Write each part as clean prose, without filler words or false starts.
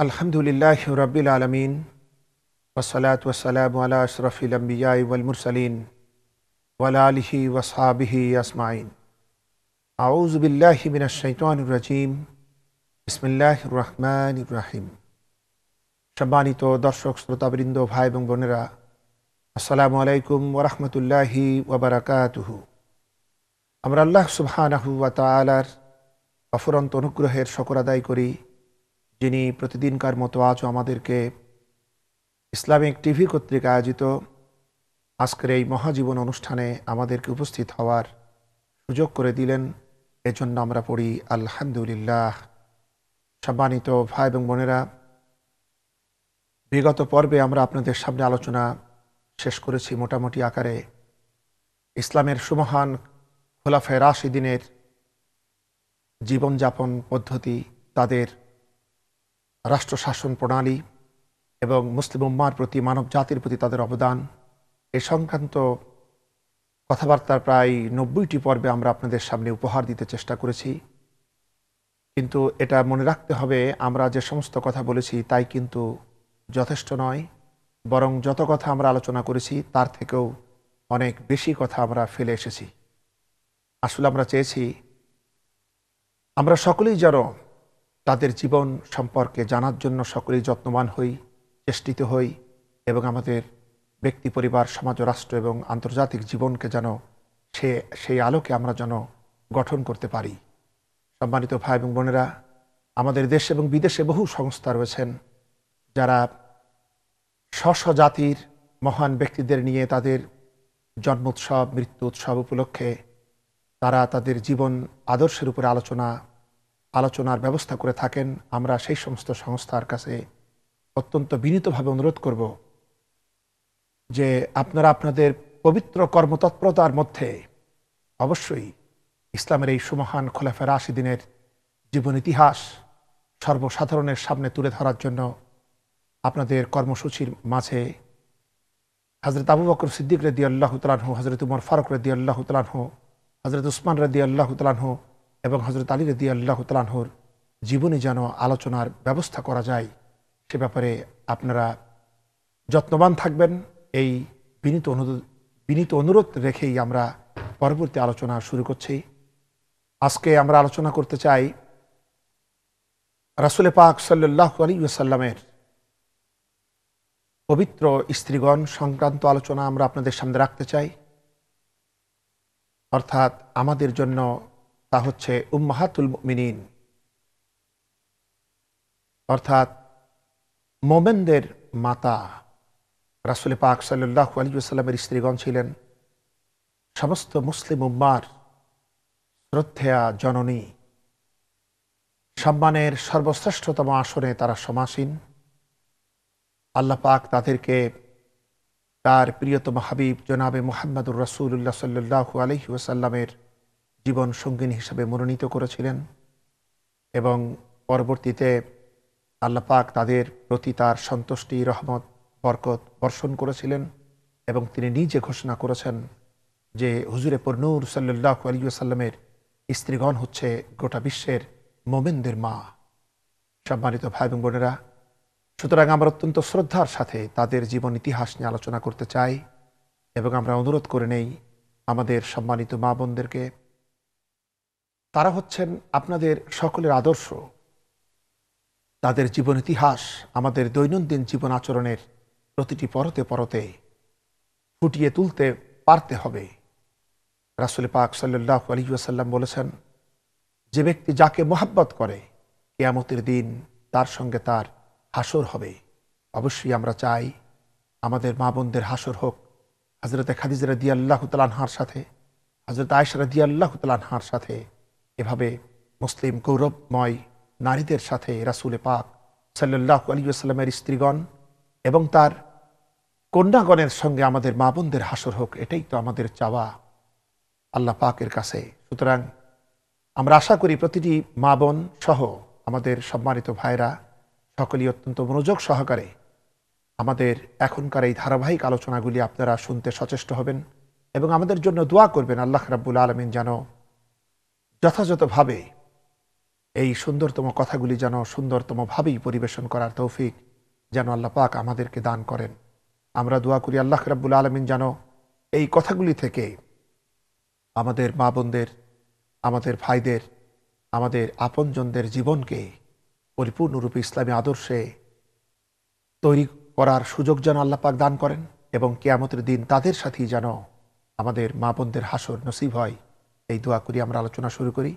আলহামদুলিল্লাহ রাব্বিল আলামিন ওয়াসসালাতু ওয়াসসালামু আলা আশরাফিল আমবিয়াই ওয়াল মুরসালিন ওয়া আলা আলিহি ওয়া সাহবিহি আজমাইন। আউযু বিল্লাহি মিনাশ শাইতানির রাজিম। বিসমিল্লাহির রহমানির রহিম। সম্মানিত দর্শক শ্রোতাবৃন্দ, ভাই এবং বোনেরা, আসসালামু আলাইকুম ওয়া রাহমাতুল্লাহি ওয়া বারাকাতুহু। আমরা আল্লাহ সুবহানাহু ওয়া তাআলার অফুরন্ত অনুগ্রহের শুকর আদায় করি, যিনি প্রতিদিনকার মতো আজও আমাদেরকে ইসলামিক টিভি কর্তৃক আয়োজিত আজকের এই মহাজীবন অনুষ্ঠানে আমাদেরকে উপস্থিত হওয়ার সুযোগ করে দিলেন। এজন্য আমরা পড়ি আলহামদুলিল্লাহ। সম্মানিত ভাই এবং বোনেরা, বিগত পর্বে আমরা আপনাদের সামনে আলোচনা শেষ করেছি মোটামুটি আকারে ইসলামের সুমহান খোলাফায়ে রাশিদিনের জীবনযাপন পদ্ধতি, তাদের রাষ্ট্র শাসন প্রণালী এবং মুসলিম উম্মার প্রতি, মানব জাতির প্রতি তাদের অবদান, এ সংক্রান্ত কথাবার্তার প্রায় 90টি পর্বে আমরা আপনাদের সামনে উপহার দিতে চেষ্টা করেছি। কিন্তু এটা মনে রাখতে হবে, আমরা যে সমস্ত কথা বলেছি তাই কিন্তু যথেষ্ট নয়, বরং যত কথা আমরা আলোচনা করেছি তার থেকেও অনেক বেশি কথা আমরা ফেলে এসেছি। আসলে আমরা চেয়েছি আমরা সকলেই যেন তাদের জীবন সম্পর্কে জানার জন্য সকলেই যত্নবান হই, চেষ্টিত হই এবং আমাদের ব্যক্তি, পরিবার, সমাজ, রাষ্ট্র এবং আন্তর্জাতিক জীবনকে যেন সেই আলোকে আমরা যেন গঠন করতে পারি। সম্মানিত ভাই এবং বোনেরা, আমাদের দেশ এবং বিদেশে বহু সংস্থা রয়েছেন যারা স্ব জাতির মহান ব্যক্তিদের নিয়ে তাদের জন্ম উৎসব, মৃত্যু উৎসব উপলক্ষে তারা তাদের জীবন আদর্শের উপরে আলোচনার ব্যবস্থা করে থাকেন। আমরা সেই সমস্ত সংস্থার কাছে অত্যন্ত বিনীতভাবে অনুরোধ করব যে আপনারা আপনাদের পবিত্র কর্মতৎপরতার মধ্যে অবশ্যই ইসলামের এই সুমহান খোলাফায়ে রাশিদিনের জীবন ইতিহাস সর্বসাধারণের সামনে তুলে ধরার জন্য আপনাদের কর্মসূচির মাঝে হযরত আবু বকর সিদ্দিক রাদিয়াল্লাহু তাআলা আনহু, হযরত উমর ফারুক রাদিয়াল্লাহু তাআলা আনহু, হযরত উসমান রাদিয়াল্লাহু তাআলা আনহু এবং হযরত আলী রাদিয়াল্লাহু তাআলা আনহুর জীবনে যেন আলোচনার ব্যবস্থা করা যায়, সে ব্যাপারে আপনারা যত্নবান থাকবেন। এই বিনীত অনুরোধ রেখেই আমরা পরবর্তী আলোচনা শুরু করছি। আজকে আমরা আলোচনা করতে চাই রাসূল পাক সাল্লাল্লাহু আলাইহি ওয়াসাল্লামের পবিত্র স্ত্রীগণ সংক্রান্ত আলোচনা আমরা আপনাদের সামনে রাখতে চাই। অর্থাৎ আমাদের জন্য তা হচ্ছে উম্মাহাতুল মুমিনিন, অর্থাৎ মোমেনদের মাতা। রাসূল পাক সাল্লাল্লাহু আলাইহি ওয়াসাল্লামের স্ত্রীগণ ছিলেন সমস্ত মুসলিম উম্মার শ্রদ্ধেয়া জননী, সম্মানের সর্বশ্রেষ্ঠতম আসনে তারা সমাসীন। আল্লাহ পাক তাদেরকে তার প্রিয়তম হাবিব জনাবে মুহাম্মদুর রাসূলুল্লাহ সাল্লাল্লাহু আলাইহি ওয়াসাল্লামের জীবন সঙ্গিনী হিসেবে মনোনীত করেছিলেন এবং পরবর্তীতে আল্লাহ পাক তাদের প্রতি তার সন্তুষ্টি, রহমত, বরকত বর্ষণ করেছিলেন এবং তিনি নিজে ঘোষণা করেছেন যে হুজুরে পুরনূর সাল্লাল্লাহু আলাইহি ওয়াসাল্লামের স্ত্রীগণ হচ্ছে গোটা বিশ্বের মোমেনদের মা। সম্মানিত ভাই এবং বোনেরা, সুতরাং আমরা অত্যন্ত শ্রদ্ধার সাথে তাদের জীবন ইতিহাস নিয়ে আলোচনা করতে চাই এবং আমরা অনুরোধ করে নেই আমাদের সম্মানিত মা বোনদেরকে, তারা হচ্ছেন আপনাদের সকলের আদর্শ। তাদের জীবন ইতিহাস আমাদের দৈনন্দিন জীবন আচরণের প্রতিটি পরতে পরতে ফুটিয়ে তুলতে পারতে হবে। রাসূল পাক সাল্লাল্লাহু আলাইহি ওয়াসাল্লাম বলেছেন, যে ব্যক্তি যাকে মোহাব্বত করে কিয়ামতের দিন তার সঙ্গে তার হাসর হবে। অবশ্যই আমরা চাই আমাদের মা বোনদের হাসর হোক হযরতে খাদিজা রাদিয়াল্লাহু তাআলা আনহার সাথে, হযরত আয়েশা রাদিয়াল্লাহু তাআলা আনহার সাথে। এভাবে মুসলিম গৌরবময় নারীদের সাথে রাসূল পাক সাল্লাল্লাহু আলাইহি ওয়াসাল্লামের স্ত্রীগণ এবং তার কন্যাগণের সঙ্গে আমাদের মা বোনদের হাসর হোক, এটাই তো আমাদের চাওয়া আল্লাহ পাকের কাছে। সুতরাং আমরা আশা করি প্রতিটি মা বোন সহ আমাদের সম্মানিত ভাইরা সকলেই অত্যন্ত মনোযোগ সহকারে আমাদের এখনকার এই ধারাবাহিক আলোচনাগুলি আপনারা শুনতে সচেষ্ট হবেন এবং আমাদের জন্য দোয়া করবেন আল্লাহ রাব্বুল আলামিন যেন যথাযথভাবে এই সুন্দরতম কথাগুলি যেন সুন্দরতমভাবেই পরিবেশন করার তৌফিক যেন আল্লাহ পাক আমাদেরকে দান করেন। আমরা দোয়া করি আল্লাহ রাব্বুল আলামিন যেন এই কথাগুলি থেকে আমাদের মা বোনদের, আমাদের ভাইদের, আমাদের আপনজনদের জীবনকে পরিপূর্ণরূপে ইসলামী আদর্শে তৈরি করার সুযোগ যেন আল্লাহ পাক দান করেন এবং কিয়ামতের দিন তাদের সাথেই যেন আমাদের মা বোনদের হাসর নসিব হয়। এই দোয়া করি আমরা আলোচনা শুরু করি।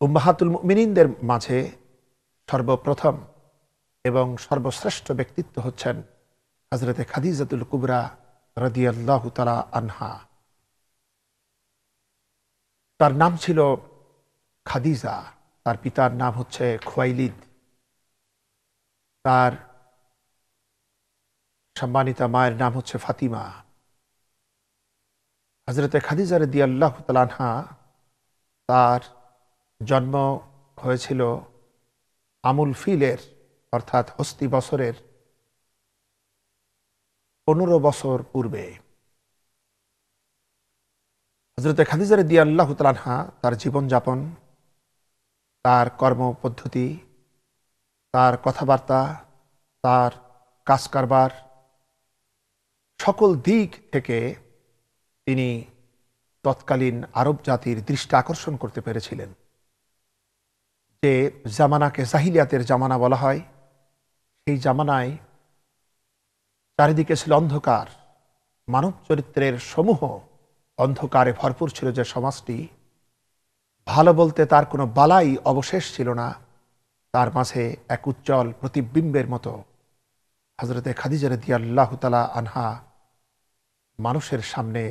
উম্মাহাতুল মুমিনিনদের মাঝে সর্বপ্রথম এবং সর্বশ্রেষ্ঠ ব্যক্তিত্ব হচ্ছেন হযরতে খাদিজাতুল কুবরা রাদিয়াল্লাহু তাআলা আনহা। তার নাম ছিল খাদিজা, তার পিতার নাম হচ্ছে খুয়াইলিদ, তার সম্মানিতা মায়ের নাম হচ্ছে ফাতিমা। হযরতে খাদিজা রাদিয়াল্লাহু তাআলা আনহা, তার জন্ম হয়েছিল আমুল ফিলের অর্থাৎ হস্তি বছরের 15 বছর পূর্বে। হযরতে খাদিজা রাদিয়াল্লাহু তাআলা আনহা তার জীবনযাপন, তার কর্মপদ্ধতি, তার কথাবার্তা, তার কাজকারবার সকল দিক থেকে তিনি তৎকালীন আরব জাতির দৃষ্টি আকর্ষণ করতে পেরেছিলেন। যে জামানাকে জাহিলিয়াতের জামানা বলা হয়, সেই জামানায় চারিদিকে ছিল অন্ধকার, মানব চরিত্রের সমূহ অন্ধকারে ভরপুর ছিল। যে সমাজটি ভালো বলতে তার কোনো বালাই অবশেষ ছিল না, তার মাঝে এক উজ্জ্বল প্রতিবিম্বের মতো হযরতে খাদিজা রাদিয়াল্লাহু তাআলা আনহা মানুষের সামনে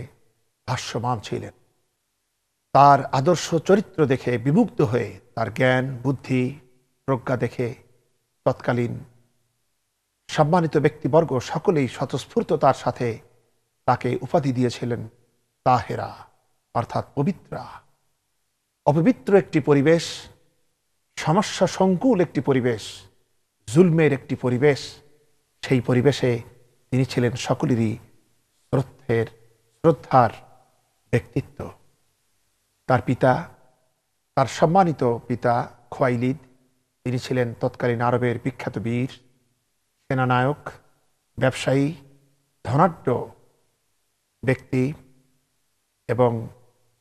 ভাসমান ছিলেন। তার আদর্শ চরিত্র দেখে বিমুগ্ধ হয়ে, তার জ্ঞান বুদ্ধি প্রজ্ঞা দেখে তৎকালীন সম্মানিত ব্যক্তিবর্গ সকলেই স্বতঃস্ফূর্ততার সাথে তাকে উপাধি দিয়েছিলেন তাহেরা, অর্থাৎ পবিত্রা। অপবিত্র একটি পরিবেশ, সমস্যা সংকুল একটি পরিবেশ, জুলমের একটি পরিবেশ, সেই পরিবেশে তিনি ছিলেন সকলেরই শ্রদ্ধার ব্যক্তিত্ব। তার পিতা, তার সম্মানিত পিতা খুয়াইলিদ, তিনি ছিলেন তৎকালীন আরবের বিখ্যাত বীর, সেনানায়ক, ব্যবসায়ী, ধনাঢ্য ব্যক্তি এবং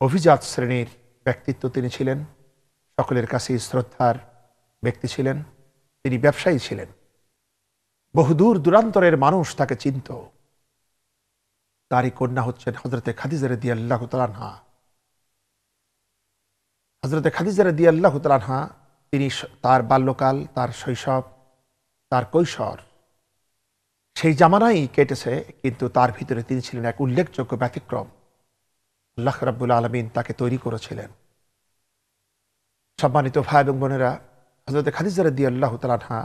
অভিজাত শ্রেণীর ব্যক্তিত্ব তিনি ছিলেন। সকলের কাছেই শ্রদ্ধার ব্যক্তি ছিলেন। তিনি ব্যবসায়ী ছিলেন, বহুদূর দূরান্তরের মানুষ তাকে চিনত। তারই কন্যা হচ্ছেন হযরতে খাদিজা রাদিয়াল্লাহু তাআলা আনহা। হযরতে খাদিজা রাদিয়াল্লাহু তাআলা আনহা, তিনি তার বাল্যকাল, তার শৈশব, তার কৈশোর সেই জামানাই কেটেছে, কিন্তু তার ভিতরে তিনি ছিলেন এক উল্লেখযোগ্য ব্যতিক্রম। আল্লাহ রাব্বুল আলামিন তাকে তৈরি করেছিলেন। সম্মানিত ভাই এবং বোনেরা, হযরতে খাদিজা রাদিয়াল্লাহু তাআলা আনহা,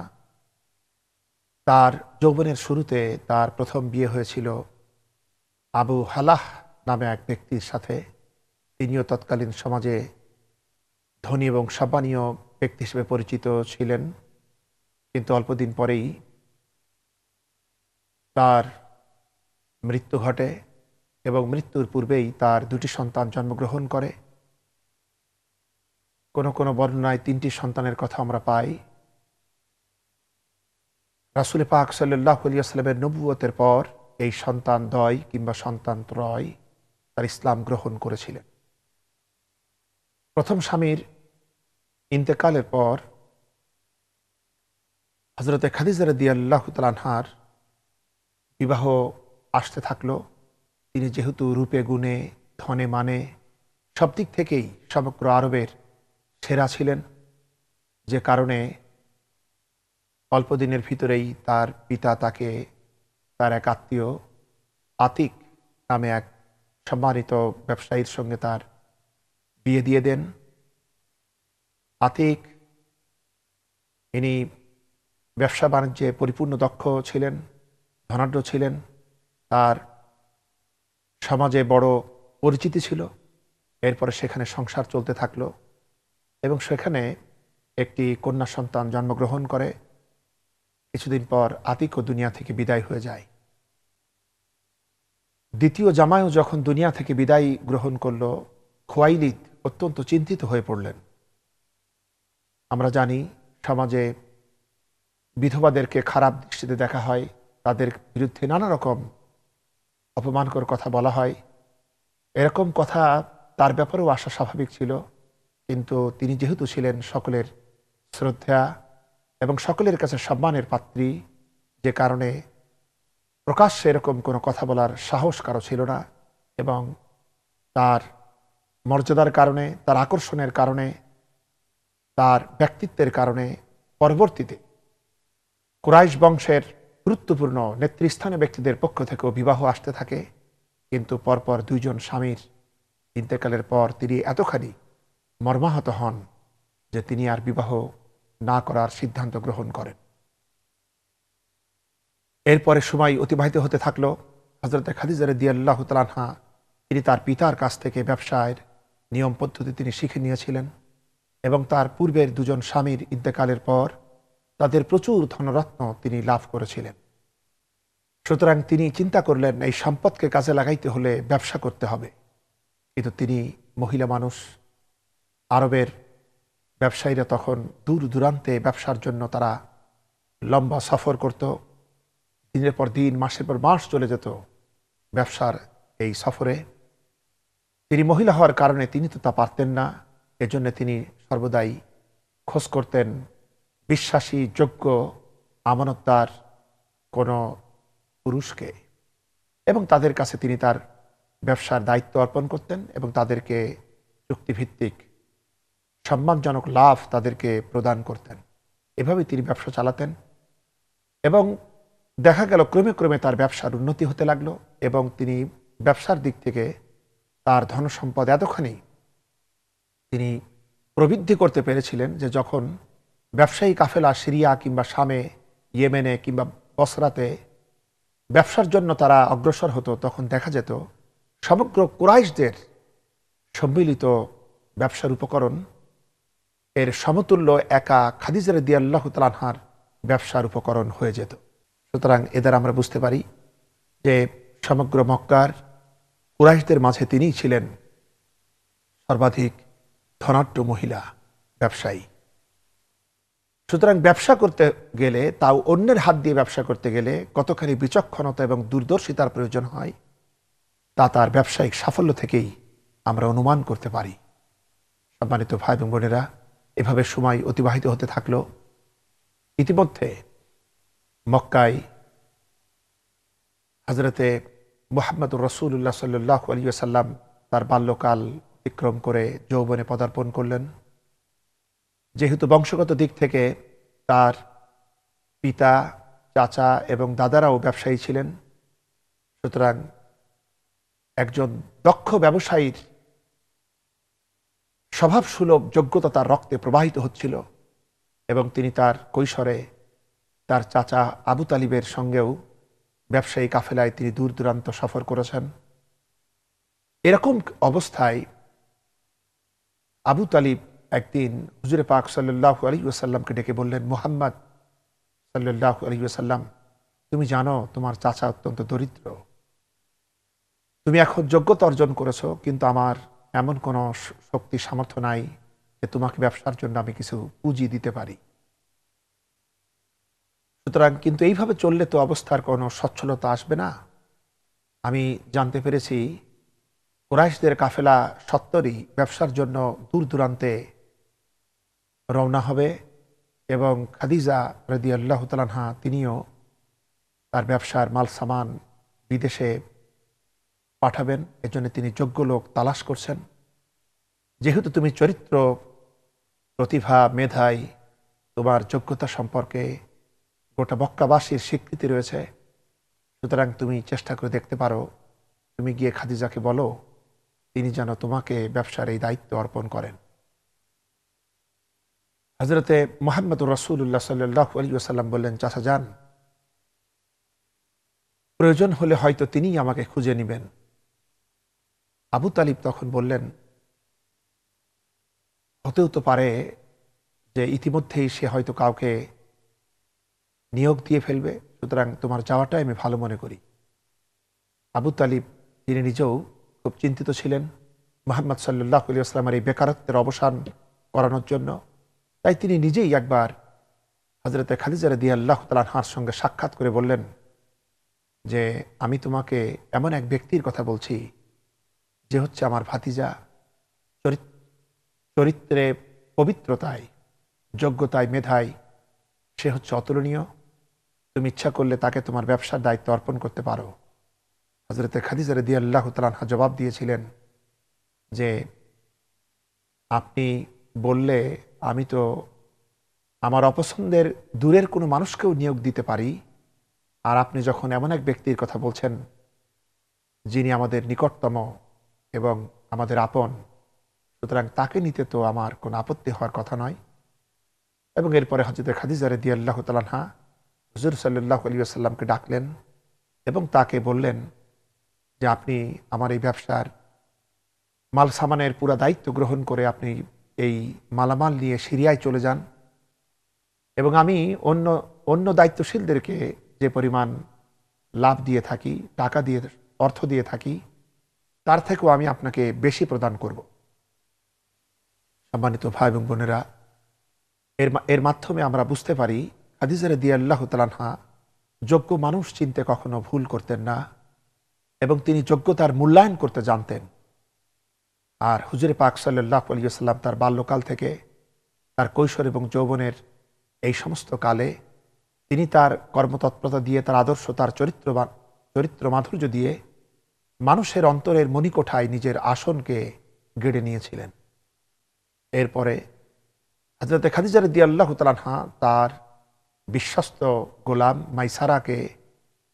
তার যৌবনের শুরুতে তার প্রথম বিয়ে হয়েছিল আবু হালাহ নামে এক ব্যক্তির সাথে। তিনিও তৎকালীন সমাজে ধনী এবং সম্মানীয় ব্যক্তি হিসেবে পরিচিত ছিলেন, কিন্তু অল্পদিন পরেই তার মৃত্যু ঘটে এবং মৃত্যুর পূর্বেই তার 2টি সন্তান জন্মগ্রহণ করে। কোনো কোনো বর্ণনায় 3টি সন্তানের কথা আমরা পাই। রাসূল পাক সাল্লাল্লাহু আলাইহি ওয়াসাল্লামের নবুয়তের পর এই সন্তান দ্বয় কিংবা সন্তান ত্রয় তার ইসলাম গ্রহণ করেছিলেন। প্রথম স্বামীর ইন্তেকালের পর হযরতে খাদিজা রাদিয়াল্লাহু তাআলা আনহার বিবাহ আসতে থাকলো। তিনি যেহেতু রূপে গুণে, ধনে মানে সব দিক থেকেই সমগ্র আরবের সেরা ছিলেন, যে কারণে অল্প দিনের ভিতরেই তার পিতা তাকে তার এক আত্মীয় আতিক নামে এক সম্মানিত ব্যবসায়ীর সঙ্গে তার বিয়ে দিয়ে দেন। আতিক, ইনি ব্যবসা বাণিজ্যে পরিপূর্ণ দক্ষ ছিলেন, ধনাঢ্য ছিলেন, তার সমাজে বড় পরিচিতি ছিল। এরপরে সেখানে সংসার চলতে থাকলো এবং সেখানে একটি কন্যা সন্তান জন্মগ্রহণ করে। কিছুদিন পর আতিকও দুনিয়া থেকে বিদায় হয়ে যায়। দ্বিতীয় জামাইও যখন দুনিয়া থেকে বিদায় গ্রহণ করল, খুয়াইলিদ অত্যন্ত চিন্তিত হয়ে পড়লেন। আমরা জানি সমাজে বিধবাদেরকে খারাপ দৃষ্টিতে দেখা হয়, তাদের বিরুদ্ধে নানা রকম অপমানকর কথা বলা হয়। এরকম কথা তার ব্যাপারেও আসা স্বাভাবিক ছিল, কিন্তু তিনি যেহেতু ছিলেন সকলের শ্রদ্ধা এবং সকলের কাছে সম্মানের পাত্রী, যে কারণে প্রকাশ্যে এরকম কোনো কথা বলার সাহস কারো ছিল না। এবং তার মর্যাদার কারণে, তার আকর্ষণের কারণে, তার ব্যক্তিত্বের কারণে পরবর্তীতে কুরাইশ বংশের গুরুত্বপূর্ণ নেতৃস্থানীয় ব্যক্তিদের পক্ষ থেকেও বিবাহ আসতে থাকে। কিন্তু পরপর দুইজন স্বামীর ইন্তেকালের পর তিনি এতখানি মর্মাহত হন যে তিনি আর বিবাহ না করার সিদ্ধান্ত গ্রহণ করেন। এরপরে সময় অতিবাহিত হতে থাকলো। হযরত খাদিজা রাদিয়াল্লাহু তাআলা আনহা তিনি তার পিতার কাছ থেকে ব্যবসায়ের নিয়ম পদ্ধতি তিনি শিখে নিয়েছিলেন এবং তার পূর্বের দুজন স্বামীর ইন্তেকালের পর তাদের প্রচুর ধনরত্ন তিনি লাভ করেছিলেন। সুতরাং তিনি চিন্তা করলেন এই সম্পদকে কাজে লাগাইতে হলে ব্যবসা করতে হবে। কিন্তু তিনি মহিলা মানুষ, আরবের ব্যবসায়ীরা তখন দূর দূরান্তে ব্যবসার জন্য তারা লম্বা সফর করত। দিনের পর দিন, মাসের পর মাস চলে যেত ব্যবসার এই সফরে। তিনি মহিলা হওয়ার কারণে তিনি তো তা পারতেন না। এজন্য তিনি সর্বদাই খোঁজ করতেন বিশ্বাসী, যোগ্য, আমানতদার কোনো পুরুষকে, এবং তাদের কাছে তিনি তার ব্যবসার দায়িত্ব অর্পণ করতেন এবং তাদেরকে চুক্তিভিত্তিক সম্মানজনক লাভ তাদেরকে প্রদান করতেন। এভাবে তিনি ব্যবসা চালাতেন এবং দেখা গেল ক্রমে ক্রমে তার ব্যবসার উন্নতি হতে লাগলো এবং তিনি ব্যবসার দিক থেকে তার ধনসম্পদ এতখানি তিনি প্রবৃদ্ধি করতে পেরেছিলেন যে যখন ব্যবসায়ী কাফেলা সিরিয়া কিংবা শামে, ইয়েমেনে কিংবা বসরাতে ব্যবসার জন্য তারা অগ্রসর হতো, তখন দেখা যেত সমগ্র কুরাইশদের সম্মিলিত ব্যবসার উপকরণ এর সমতুল্য একা খাদিজা রাদিয়াল্লাহু তাআলা আনহার ব্যবসার উপকরণ হয়ে যেত। সুতরাং এদের আমরা বুঝতে পারি যে সমগ্র মক্কার কুরাইশদের মাঝে তিনিই ছিলেন সর্বাধিক ধনাঢ্য মহিলা ব্যবসায়ী। সুতরাং ব্যবসা করতে গেলে, তাও অন্যের হাত দিয়ে ব্যবসা করতে গেলে কতখানি বিচক্ষণতা এবং দূরদর্শিতার প্রয়োজন হয় তা তার ব্যবসায়িক সাফল্য থেকেই আমরা অনুমান করতে পারি। সম্মানিত ভাই এবং বোনেরা, এভাবে সময় অতিবাহিত হতে থাকলো। ইতিমধ্যে মক্কায় হযরতে মুহাম্মদুর রাসূলুল্লাহ সাল্লাল্লাহু আলাইহি ওয়াসাল্লাম তার বাল্যকাল অতিক্রম করে যৌবনে পদার্পণ করলেন। যেহেতু বংশগত দিক থেকে তার পিতা, চাচা এবং দাদারাও ব্যবসায়ী ছিলেন, সুতরাং একজন দক্ষ ব্যবসায়ীর স্বভাবসুলভ যোগ্যতা তার রক্তে প্রবাহিত হচ্ছিল এবং তিনি তার কৈশোরে তার চাচা আবু তালিবের সঙ্গেও ব্যবসায়ী কাফেলায় তিনি দূর দূরান্ত সফর করেছেন। এরকম অবস্থায় আবু তালিব একদিন হুজুরে পাক সাল্লাল্লাহু আলাইহি ওয়াসাল্লামকে ডেকে বললেন, মুহাম্মদ সাল্লাল্লাহু আলাইহি ওয়াসাল্লাম, তুমি জানো তোমার চাচা অত্যন্ত দরিদ্র। তুমি এখন যোগ্যতা অর্জন করেছো, কিন্তু আমার এমন কোনো শক্তি সামর্থ্য নাই যে তোমাকে ব্যবসার জন্য আমি কিছু পুঁজি দিতে পারি। সুতরাং কিন্তু এইভাবে চললে তো অবস্থার কোনো সচ্ছলতা আসবে না। আমি জানতে পেরেছি কুরাইশদের কাফেলা সত্তরই ব্যবসার জন্য দূর দূরান্তে রওনা হবে এবং খাদিজা রাদিয়াল্লাহু তাআলা আনহা তিনিও তার ব্যবসার মাল সামান বিদেশে পাঠাবেন। এজন্য তিনি যোগ্য লোক তালাশ করছেন। যেহেতু তুমি চরিত্র, প্রতিভা, মেধায় তোমার যোগ্যতা সম্পর্কে গোটা মক্কাবাসীর স্বীকৃতি রয়েছে, সুতরাং তুমি চেষ্টা করে দেখতে পারো, তুমি গিয়ে খাদিজাকে বলো তিনি যেন তোমাকে ব্যবসার এই দায়িত্ব অর্পণ করেন। হযরতে মুহাম্মদুর রাসূলুল্লাহ সাল্লাল্লাহু আলাইহি ওয়াসাল্লাম বললেন, চাচা যান, প্রয়োজন হলে হয়তো তিনিই আমাকে খুঁজে নেবেন। আবু তালিব তখন বললেন, হতেও তো পারে যে ইতিমধ্যেই সে হয়তো কাউকে নিয়োগ দিয়ে ফেলবে, সুতরাং তোমার যাওয়াটাই আমি ভালো মনে করি। আবু তালিব তিনি নিজেও খুব চিন্তিত ছিলেন মুহাম্মদ সাল্লাল্লাহু আলাইহি ওয়াসাল্লামের এই বেকারত্বের অবসান করানোর জন্য। তাই তিনি নিজেই একবার হযরতে খাদিজা রাদিয়াল্লাহু তাআলা আনহার সঙ্গে সাক্ষাৎ করে বললেন যে, আমি তোমাকে এমন এক ব্যক্তির কথা বলছি যে হচ্ছে আমার ভাতিজা, চরিত্রে, পবিত্রতায়, যোগ্যতায়, মেধায় সে হচ্ছে অতুলনীয়। তুমি ইচ্ছা করলে তাকে তোমার ব্যবসার দায়িত্ব অর্পণ করতে পারো। হযরতে খাদিজা রাদিয়াল্লাহু তাআলা আনহা জবাব দিয়েছিলেন যে, আপনি বললে আমি তো আমার অপছন্দের দূরের কোনো মানুষকেও নিয়োগ দিতে পারি, আর আপনি যখন এমন এক ব্যক্তির কথা বলছেন যিনি আমাদের নিকটতম এবং আমাদের আপন, সুতরাং তাকে নিতে তো আমার কোনো আপত্তি হওয়ার কথা নয়। এবং এরপরে হযরত খাদিজা রাদিয়াল্লাহু তাআলা আনহা হুজুর সাল্লাল্লাহু আলাইহি ওয়াসাল্লামকে ডাকলেন এবং তাকে বললেন যে, আপনি আমার এই ব্যবসার মাল সামানের পুরা দায়িত্ব গ্রহণ করে আপনি এই মালামাল নিয়ে সিরিয়ায় চলে যান এবং আমি অন্য অন্য দায়িত্বশীলদেরকে যে পরিমাণ লাভ দিয়ে থাকি, টাকা দিয়ে, অর্থ দিয়ে থাকি, তার থেকেও আমি আপনাকে বেশি প্রদান করব। সম্মানিত ভাই এবং বোনেরা, এর মাধ্যমে আমরা বুঝতে পারি খাদিজা রাদিয়াল্লাহু তাআলা আনহা যোগ্য মানুষ চিনতে কখনো ভুল করতেন না এবং তিনি যোগ্যতার মূল্যায়ন করতে জানতেন। আর হুজুরে পাক সাল্লাল্লাহু আলাইহি ওয়াসাল্লাম তার বাল্যকাল থেকে তার কৈশোর এবং যৌবনের এই সমস্ত কালে তিনি তার কর্মতৎপরতা দিয়ে, তার আদর্শ, তার চরিত্র মাধুর্য দিয়ে মানুষের অন্তরের মণিকোঠায় নিজের আসনকে গেড়ে নিয়েছিলেন। এরপরে হযরত খাদিজা রাদিয়াল্লাহু তাআলা আনহা তার বিশ্বস্ত গোলাম মাইসারাকে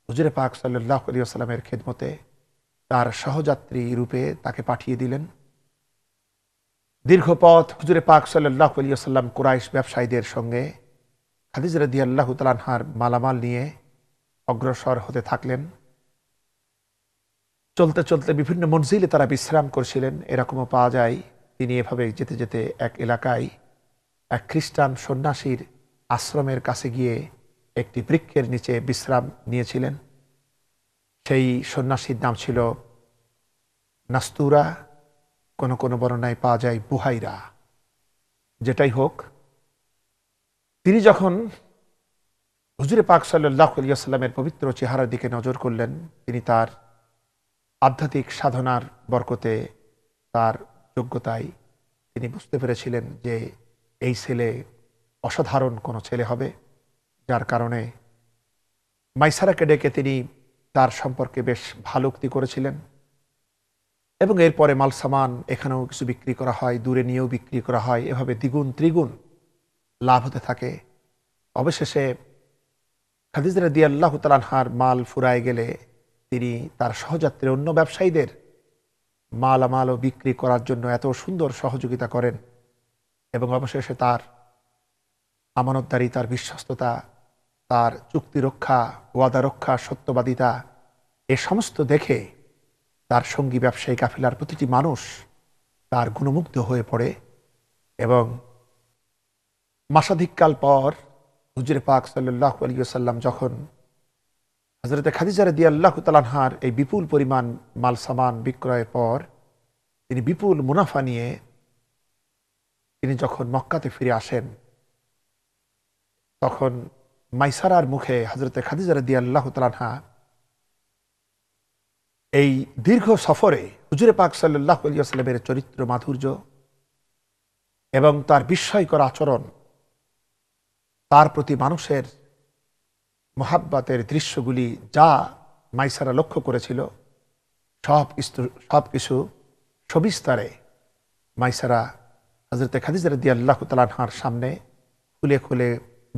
হুজুরে পাক সাল্লাল্লাহু আলাইহি ওয়াসাল্লামের খেদমতে তার সহযাত্রী রূপে তাকে পাঠিয়ে দিলেন। দীর্ঘ পথ হুজুরে পাক সাল্লাল্লাহু আলাইহি ওয়াসাল্লাম কুরাইশ ব্যবসায়ীদের সঙ্গে খাদিজা রাদিয়াল্লাহু তাআলা আনহার মালামাল নিয়ে অগ্রসর হতে থাকলেন। চলতে চলতে বিভিন্ন মঞ্জিলে তারা বিশ্রাম করছিলেন। এরকমও পাওয়া যায় তিনি এভাবে যেতে যেতে এক এলাকায় এক খ্রিস্টান সন্ন্যাসীর আশ্রমের কাছে গিয়ে একটি বৃক্ষের নিচে বিশ্রাম নিয়েছিলেন। সেই সন্ন্যাসীর নাম ছিল নাস্তুরা, কোনো কোনো বর্ণনায় পাওয়া যায় বুহাইরা। যেটাই হোক, তিনি যখন হুজুরে পাক সাল্লাল্লাহু আলাইহি ওয়াসাল্লামের পবিত্র চেহারার দিকে নজর করলেন, তিনি তার আধ্যাত্মিক সাধনার বরকতে, তার যোগ্যতায় তিনি বুঝতে পেরেছিলেন যে এই ছেলে অসাধারণ কোনো ছেলে হবে, যার কারণে মাইসারাকে ডেকে তিনি তার সম্পর্কে বেশ ভালো উক্তি করেছিলেন। এবং এরপরে মালসামান এখানেও কিছু বিক্রি করা হয়, দূরে নিয়েও বিক্রি করা হয়, এভাবে দ্বিগুণ ত্রিগুণ লাভ হতে থাকে। অবশেষে খাদিজা রাদিয়াল্লাহু তাআলা আনহার মাল ফুরায় গেলে তিনি তার সহযাত্রী অন্য ব্যবসায়ীদের মালামালও বিক্রি করার জন্য এত সুন্দর সহযোগিতা করেন এবং অবশেষে তার আমানতদারি, তার বিশ্বস্ততা, তার চুক্তি রক্ষা, ওয়াদা রক্ষা, সত্যবাদিতা, এ সমস্ত দেখে তার সঙ্গী ব্যবসায়ী কাফিলার প্রতিটি মানুষ তার গুণমুগ্ধ হয়ে পড়ে এবং মাসাধিককাল পর হুজুরে পাক সাল্লাল্লাহু আলাইহি ওয়াসাল্লাম যখন হযরত খাদিজা রাদিয়াল্লাহু তাআলা আনহার এই বিপুল পরিমাণ মাল সামান বিক্রয়ের পর তিনি বিপুল মুনাফা নিয়ে তিনি যখন মক্কাতে ফিরে আসেন, তখন মাইসারার মুখে হযরত খাদিজা রাদিয়াল্লাহু তাআলা আনহা এই দীর্ঘ সফরে হুজুরে পাক সাল্লাল্লাহু আলাইহি ওয়াসাল্লামের চরিত্র মাধুর্য এবং তার বিস্ময়কর আচরণ, তার প্রতি মানুষের মহাব্বতের দৃশ্যগুলি যা মাইসারা লক্ষ্য করেছিল, সব কিছু সবিস্তারে মাইসারা হযরত খাদিজা রাদিয়াল্লাহু তাআলা আনহার সামনে খুলে খুলে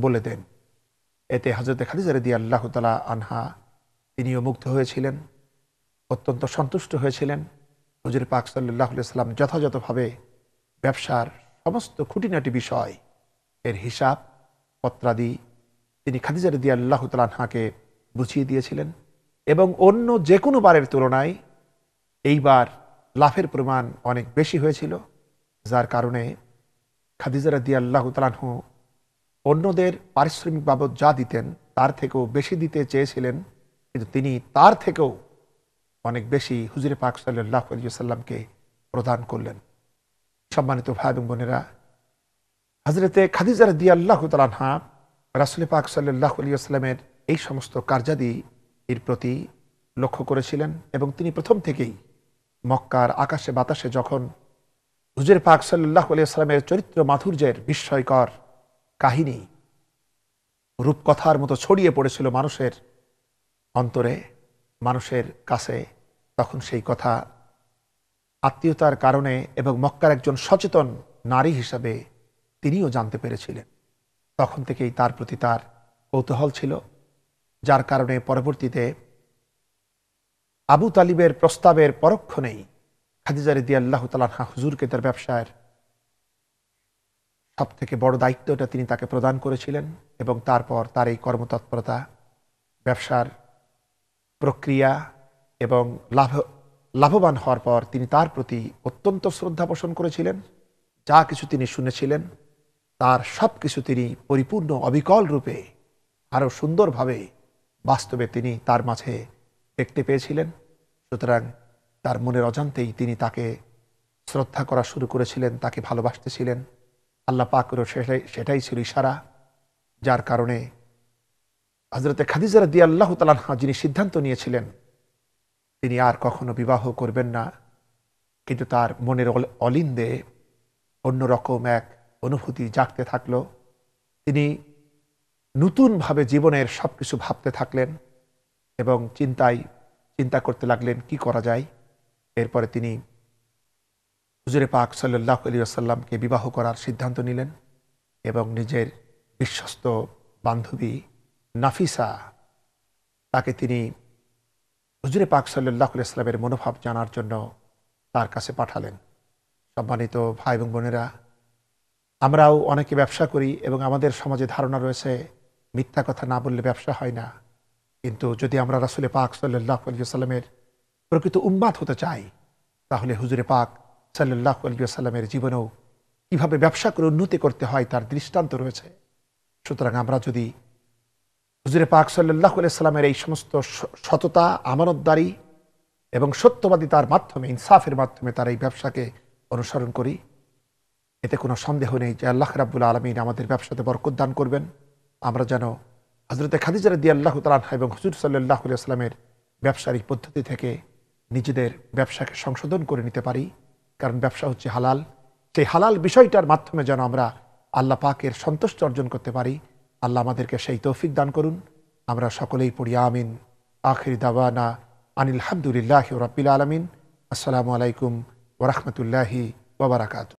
বলে দেন। এতে হযরত খাদিজা রাদিয়াল্লাহু তাআলা আনহা তিনিও মুগ্ধ হয়েছিলেন, অত্যন্ত সন্তুষ্ট হয়েছিলেন। হুজুর পাক সাল্লাল্লাহু আলাইহি ওয়াসাল্লাম যথাযথভাবে ব্যবসার সমস্ত খুঁটিনাটি বিষয় এর হিসাব পত্রাদি তিনি খাদিজা রাদিয়াল্লাহু তাআলা আনহাকে বুঝিয়ে দিয়েছিলেন এবং অন্য যে কোনো বারের তুলনায় এইবার লাভের পরিমাণ অনেক বেশি হয়েছিল, যার কারণে খাদিজা রাদিয়াল্লাহু তাআলা আনহু অন্যদের পারিশ্রমিক বাবদ যা দিতেন তার থেকেও বেশি দিতে চেয়েছিলেন, কিন্তু তিনি তার থেকেও অনেক বেশি হুজুরে পাক সাল্লাল্লাহু আলাইহি ওয়াসাল্লামকে প্রদান করলেন। সম্মানিত ভাই এবং বোনেরা, হযরতে খাদিজা রাদিয়াল্লাহু তাআলা আনহা রাসূল পাক সাল্লাল্লাহু আলাইহি ওয়াসাল্লামের এই সমস্ত কার্যাদি এর প্রতি লক্ষ্য করেছিলেন এবং তিনি প্রথম থেকেই মক্কার আকাশে বাতাসে যখন হুজুর পাক সাল্লাল্লাহু আলাইহি ওয়াসাল্লামের চরিত্র মাধুর্যের বিস্ময়কর কাহিনী রূপকথার মতো ছড়িয়ে পড়েছিল মানুষের অন্তরে, মানুষের কাছে, তখন সেই কথা আত্মীয়তার কারণে এবং মক্কার একজন সচেতন নারী হিসাবে তিনিও জানতে পেরেছিলেন। তখন থেকেই তার প্রতি তার কৌতূহল ছিল, যার কারণে পরবর্তীতে আবু তালিবের প্রস্তাবের পরক্ষণেই খাদিজা রাদিয়াল্লাহু তাআলা আনহা হুজুরকে তার ব্যবসার সব থেকে বড় দায়িত্বটা তিনি তাকে প্রদান করেছিলেন এবং তারপর তার এই কর্মতৎপরতা, ব্যবসার প্রক্রিয়া এবং লাভবান হওয়ার পর তিনি তার প্রতি অত্যন্ত শ্রদ্ধা পোষণ করেছিলেন। যা কিছু তিনি শুনেছিলেন তার সব কিছু তিনি পরিপূর্ণ অবিকল রূপে আরও সুন্দরভাবে বাস্তবে তিনি তার মাঝে দেখতে পেয়েছিলেন। সুতরাং তার মনের অজান্তেই তিনি তাকে শ্রদ্ধা করা শুরু করেছিলেন, তাকে ভালোবাসতেছিলেন। আল্লাহ পাকেরও সেটাই ছিল ইশারা, যার কারণে হযরতে খাদিজা রাদিয়াল্লাহু তাআলা আনহা যিনি সিদ্ধান্ত নিয়েছিলেন তিনি আর কখনো বিবাহ করবেন না, কিন্তু তার মনের অলিন্দে অন্যরকম এক অনুভূতি জাগতে থাকলো। তিনি নতুনভাবে জীবনের সব কিছু ভাবতে থাকলেন এবং চিন্তা করতে লাগলেন কি করা যায়। এরপরে তিনি হুজুরে পাক সাল্লাল্লাহু আলাইহি ওয়াসাল্লামকে বিবাহ করার সিদ্ধান্ত নিলেন এবং নিজের বিশ্বস্ত বান্ধবী নাফিসা তাকে তিনি হুজুরে পাক সাল্লাল্লাহু আলাইহি ওয়াসাল্লামের মনোভাব জানার জন্য তার কাছে পাঠালেন। সম্মানিত ভাই এবং বোনেরা, আমরাও অনেকে ব্যবসা করি এবং আমাদের সমাজে ধারণা রয়েছে মিথ্যা কথা না বললে ব্যবসা হয় না। কিন্তু যদি আমরা রাসূল পাক সাল্লাল্লাহু আলাইহি ওয়াসাল্লামের প্রকৃত উম্মাত হতে চাই, তাহলে হুজুরে পাক সাল্লাল্লাহু আলাইহি ওয়াসাল্লামের জীবনেও কিভাবে ব্যবসা করে উন্নতি করতে হয় তার দৃষ্টান্ত রয়েছে। সুতরাং আমরা যদি হুজুরে পাক সাল্লাল্লাহু আলাইহি ওয়াসাল্লামের এই সমস্ত সততা, আমানতদারি এবং সত্যবাদিতার মাধ্যমে, ইনসাফের মাধ্যমে তার এই ব্যবসাকে অনুসরণ করি, এতে কোনো সন্দেহ নেই যে আল্লাহ রাব্বুল আলামিন আমাদের ব্যবসাতে বরকত দান করবেন। আমরা যেন হযরতে খাদিজা রাদিয়াল্লাহু তাআলা আনহা এবং হুজুর সাল্লাল্লাহু আলাইহি ওয়াসাল্লামের ব্যবসায়িক পদ্ধতি থেকে নিজেদের ব্যবসাকে সংশোধন করে নিতে পারি, কারণ ব্যবসা হচ্ছে হালাল। সেই হালাল বিষয়টার মাধ্যমে যেন আমরা আল্লাহ পাকের সন্তুষ্টি অর্জন করতে পারি। আল্লাহ আমাদেরকে সেই তৌফিক দান করুন। আমরা সকলেই পড়ি আমিন। আখিরি দাওয়ানা আনিল হামদুলিল্লাহি রাব্বিল আলামিন। আসসালামু আলাইকুম ওয়া রাহমাতুল্লাহি ওয়া বারাকাতুহু।